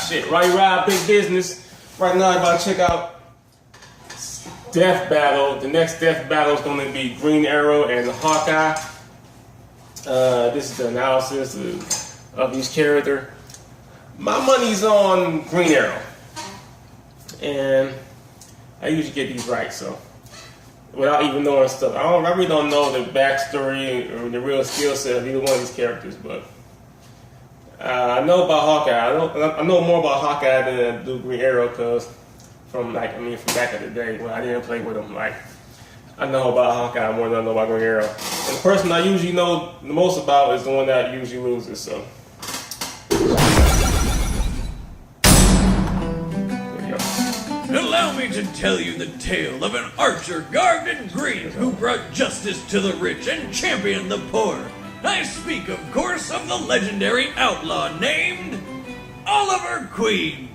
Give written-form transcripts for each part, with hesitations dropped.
shit. Roddy Rod, big business. Right now, I'm about to check out Death Battle. The next Death Battle is going to be Green Arrow and Hawkeye. This is the analysis of each character. My money's on Green Arrow. And I usually get these right, so. Without even knowing stuff. I really don't know the backstory or the real skill set of either one of these characters, but I know about Hawkeye. I know more about Hawkeye than I do Green Arrow, because from back in the day when I didn't play with him, like I know about Hawkeye more than I know about Green Arrow. And the person I usually know the most about is the one that usually loses. So. Allow me to tell you the tale of an archer garbed in green who brought justice to the rich and championed the poor. I speak, of course, of the legendary outlaw named Oliver Queen.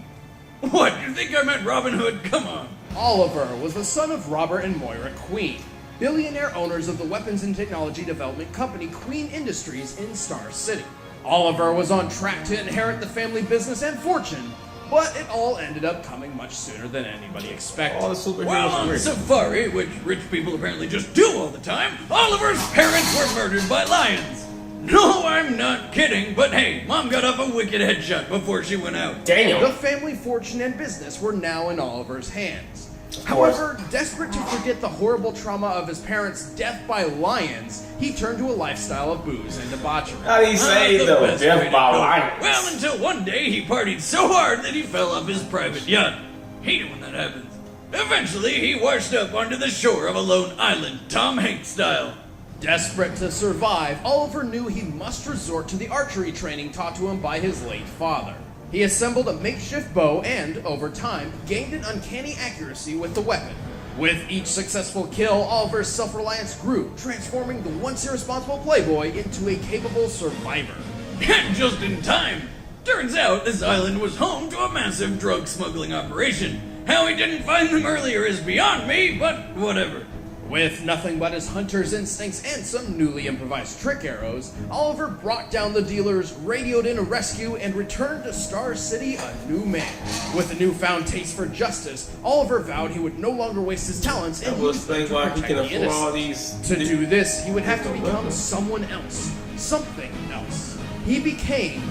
What, you think I meant Robin Hood? Come on. Oliver was the son of Robert and Moira Queen, billionaire owners of the weapons and technology development company Queen Industries in Star City. Oliver was on track to inherit the family business and fortune, but it all ended up coming much sooner than anybody expected. All the superheroes While on safari, which rich people apparently just do all the time, Oliver's parents were murdered by lions. No, I'm not kidding, but hey, Mom got off a wicked headshot before she went out. Damn. The family fortune and business were now in Oliver's hands. However, desperate to forget the horrible trauma of his parents' death by lions, he turned to a lifestyle of booze and debauchery. How do you say though? Death by lions. Well, until one day he partied so hard that he fell off his private yacht. Hate it when that happens. Eventually, he washed up onto the shore of a lone island, Tom Hanks style. Desperate to survive, Oliver knew he must resort to the archery training taught to him by his late father. He assembled a makeshift bow and, over time, gained an uncanny accuracy with the weapon. With each successful kill, Oliver's self-reliance grew, transforming the once irresponsible playboy into a capable survivor. And just in time. Turns out this island was home to a massive drug smuggling operation. How he didn't find them earlier is beyond me, but whatever. With nothing but his hunter's instincts and some newly improvised trick arrows, Oliver brought down the dealers, radioed in a rescue, and returned to Star City a new man. With a newfound taste for justice, Oliver vowed he would no longer waste his talents and use them to protect the innocent. To do this, he would have to become someone else, something else. He became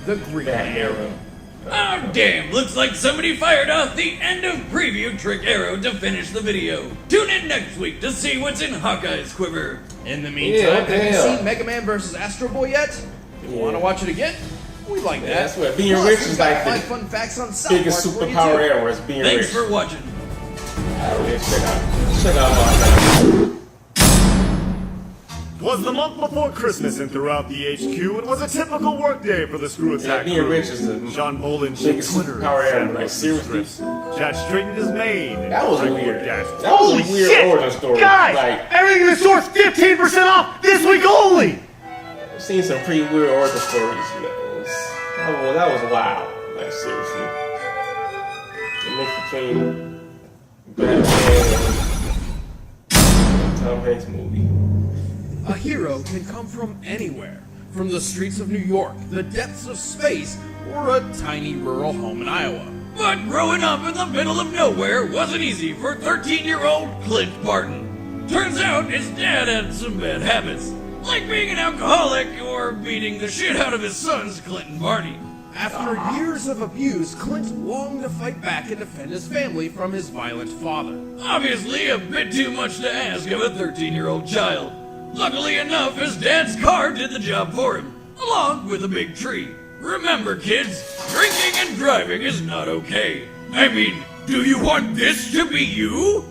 the Green Arrow. Oh damn, looks like somebody fired off the end of preview trick arrow to finish the video. Tune in next week to see what's in Hawkeye's quiver. In the meantime, have you seen Mega Man vs. Astro Boy yet? You want to watch it again? We'd like that. That's what being rich is like. 5 fun facts on South biggest superpower ever is being Thanks rich. for watching. Check out Hawkeye. Was the month before Christmas and throughout the HQ, it was a typical workday for the Screw Attack being crew. rich is the Sean Boland biggest Twitter superpower ever. Like, seriously. Chad straightened his mane. That was Frank weird. dashed. That was a weird origin story. Guys, Like, everything in the store's 15% off this week only! I've seen some pretty weird origin stories. That was wild. Like, seriously. The mix between Batman and Tom Hanks movie. A hero can come from anywhere, from the streets of New York, the depths of space, or a tiny rural home in Iowa. But growing up in the middle of nowhere wasn't easy for 13-year-old Clint Barton. Turns out his dad had some bad habits, like being an alcoholic or beating the shit out of his sons, Clint and Barney. After years of abuse, Clint longed to fight back and defend his family from his violent father. Obviously a bit too much to ask of a 13-year-old child. Luckily enough, his dad's car did the job for him, along with a big tree. Remember, kids, drinking and driving is not okay. I mean, do you want this to be you?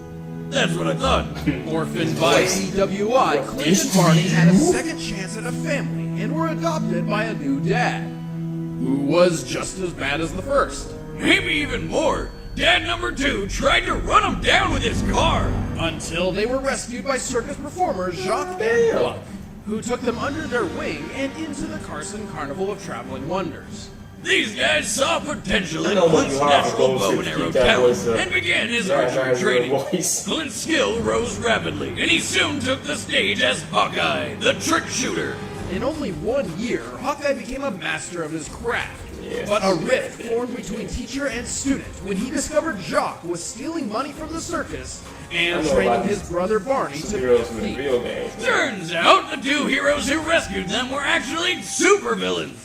That's what I thought. Orphaned by CWI, Clint and Barney had a second chance at a family and were adopted by a new dad, who was just as bad as the first. Maybe even more. Dad number 2 tried to run him down with his car. Until they were rescued by circus performers Jacques and Gluck, who took them under their wing and into the Carson Carnival of Traveling Wonders. These guys saw potential in Clint's natural bow and arrow talent and began his archery training. Clint's skill rose rapidly, and he soon took the stage as Hawkeye, the trick shooter. In only 1 year, Hawkeye became a master of his craft, Yeah. But a rift formed between teacher and student when he discovered Jacques was stealing money from the circus and I know training about his brother Barney to Heroes in the defeat. real games. Turns out the two heroes who rescued them were actually supervillains.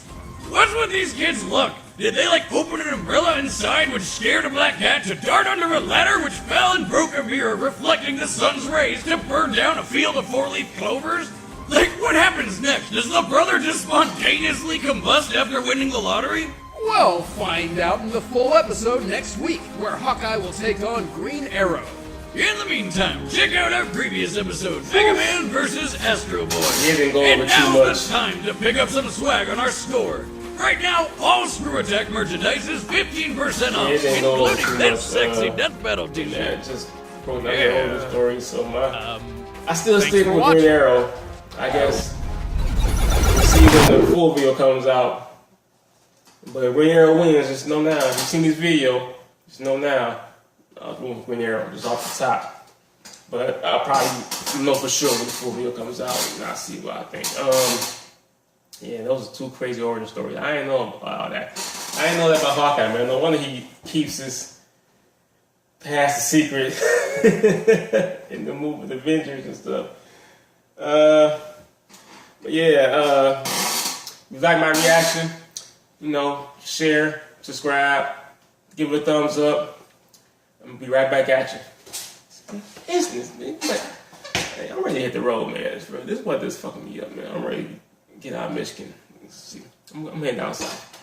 What's with these kids' luck? Did they like open an umbrella inside which scared a black cat to dart under a ladder which fell and broke a mirror reflecting the sun's rays to burn down a field of four-leaf clovers? Like, what happens next? Does the brother just spontaneously combust after winning the lottery? Well, find out in the full episode next week, where Hawkeye will take on Green Arrow. In the meantime, check out our previous episode, Mega Man vs. Astro Boy. Yeah, didn't go And over too now's much. the time to pick up some swag on our store. Right now, all Screw Attack merchandise is 15% off, Yeah, didn't go over too including that much, sexy Death Battle Yeah, t-shirt. just broke down the older story. So I still thanks stick for with watching. Green Arrow. I guess we'll see when the full video comes out. But Green Arrow wins. Just know now. If you've seen this video, just know now. I was going with Green Arrow just off the top. But I'll probably know for sure when the full video comes out and I'll see what I think. Yeah, those are two crazy origin stories. I didn't know about that. I didn't know that about Hawkeye, man. No wonder he keeps his past the secret in the movie, the Avengers and stuff. But yeah, if you like my reaction, share, subscribe, give it a thumbs up. I'm gonna be right back at you. Business, man. Hey, I'm ready to hit the road, man. This is what this fucking me up, man. I'm ready to get out of Michigan. Let's see. I'm heading down south.